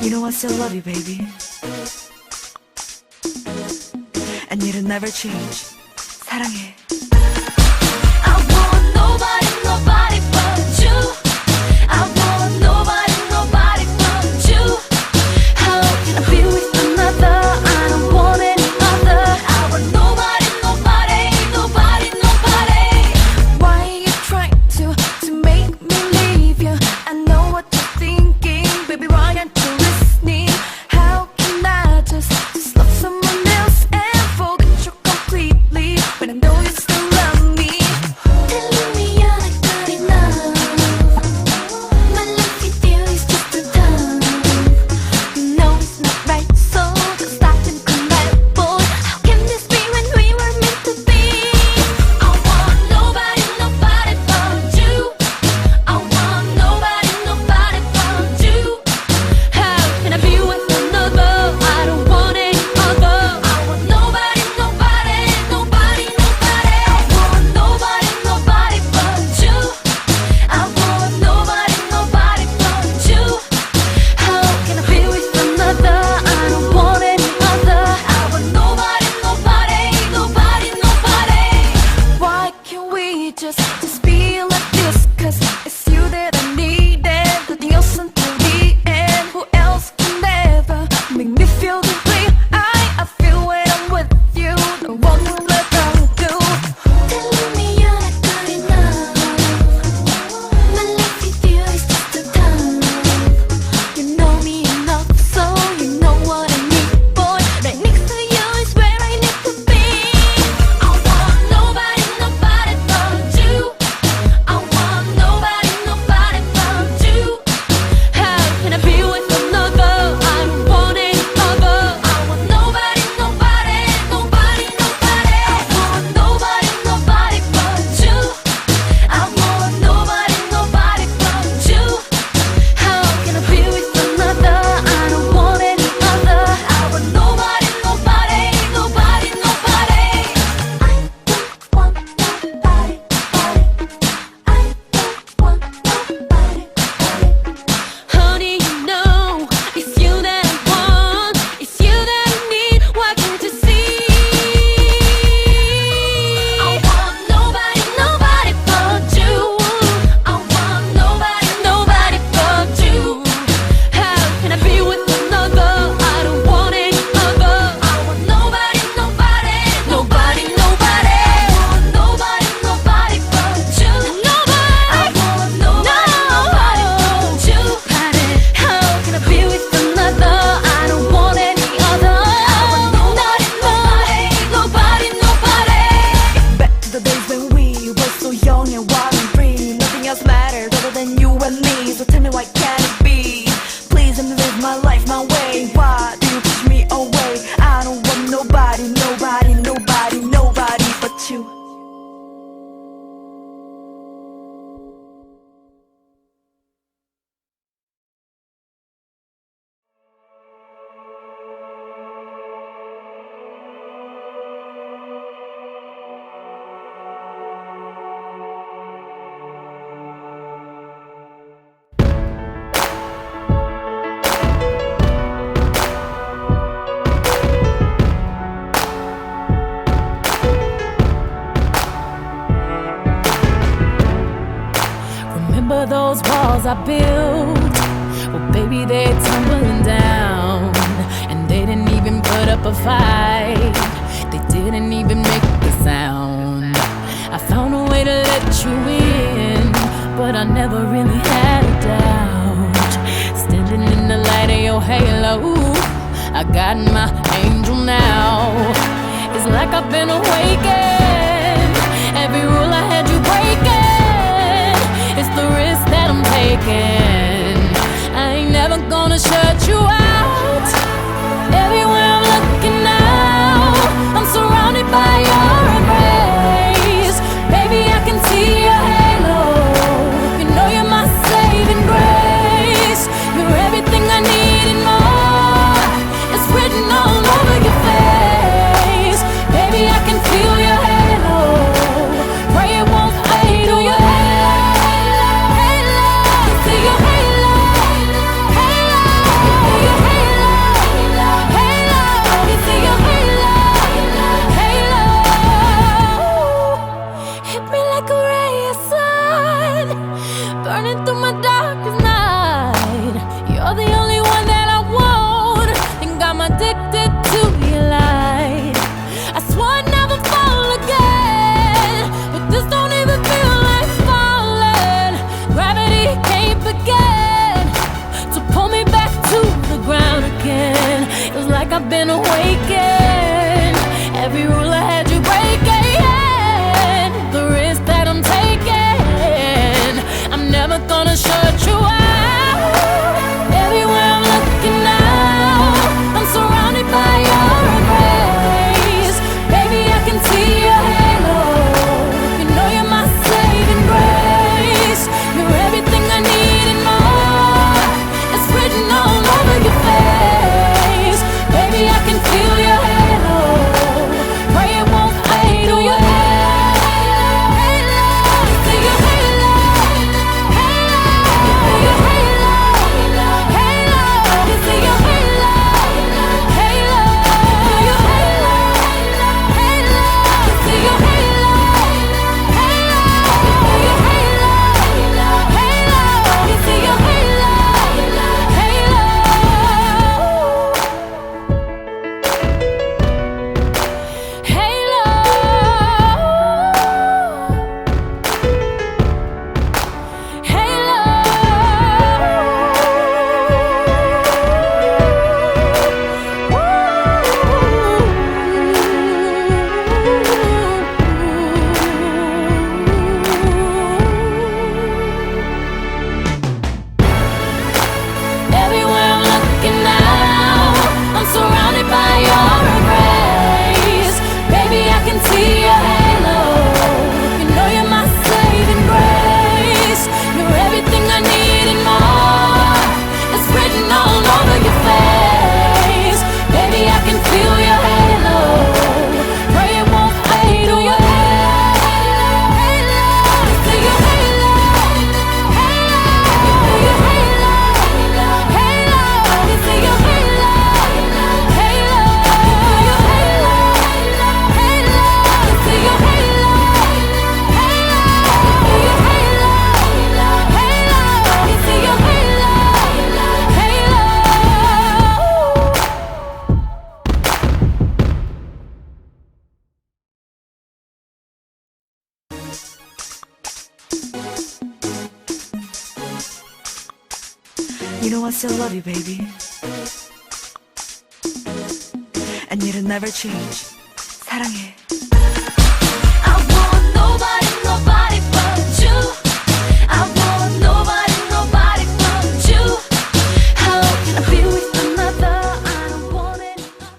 You know I still love you, baby. And it'll never change. 사랑해. I want nobody, nobody but you. I want nobody, nobody but you. How can I be with another? I don't want any other. I want nobody, nobody, nobody, nobody. Why are you trying to make me leave you? I know what you're thinking, baby. Why aren't you listening? How can I just love someone else and forget you completely when I know you still love me? Telling me you're not good enough. My love with you is just too tough. You know it's not right, so don't stop and come back, boy. How can this be when we were meant to be? I want nobody, nobody but you. I want nobody, nobody but you. How can I be with another? I don't want any other. I want nobody, nobody, nobody, nobody. I want nobody, nobody but you. I want nobody, nobody but you. How can I be with another? I don't want any other. I want nobody, nobody, nobody, nobody. Why can't we just be like this? 'Cause it's you that I need and nothing else until the end. Who else can ever make me feel the way I feel when I'm with you? No one will ever do. Telling me you're not good enough. My life with you is just too tough. You know me enough, so you know what I need, boy. Right next to you is where I need to be. I want nobody, nobody but you. I want nobody, nobody but you. How can I be with another? I don't want any other. I want nobody, nobody, nobody, nobody. I want nobody, nobody but you. I want nobody, nobody but you. How can I be with another? I don't want any other. I want nobody, nobody, nobody, nobody. I don't want nobody, I don't want nobody. Honey, you know it's you that I want, it's you that I need. Why can't you see? I want nobody, nobody but you. I want nobody, nobody but you. How can I be with another? I don't want any other. I want nobody, nobody, nobody, nobody. I want nobody, nobody but you. Nobody. I want nobody, nobody but you. How can I be with another? I don't want any other. I want nobody, nobody, nobody, nobody. Back to the days when we were so young and wild and free. Nothing else mattered other than you and me. So tell me, why can't it be? Please let me live my life my way. Why do you push me away? I don't want nobody, nobody, nobody, nobody but you. Remember those walls I built? Well, baby, they're tumbling down. And they didn't even put up a fight. They didn't even make a sound. I found a way to let you in, but I never really had a doubt. Standing in the light of your halo, I got my angel now. It's like I've been awakened. Every rule I had you breaking. It's the risk that I'm taking. I ain't never gonna shut you out. Everywhere I'm looking now, I'm surrounded by your embrace. Baby, I can see your halo. You know you're my saving grace. You're everything I need and more. It's written all over your face. Baby, I can feel your halo. You know I still love you, baby. And it'll never change. 사랑해.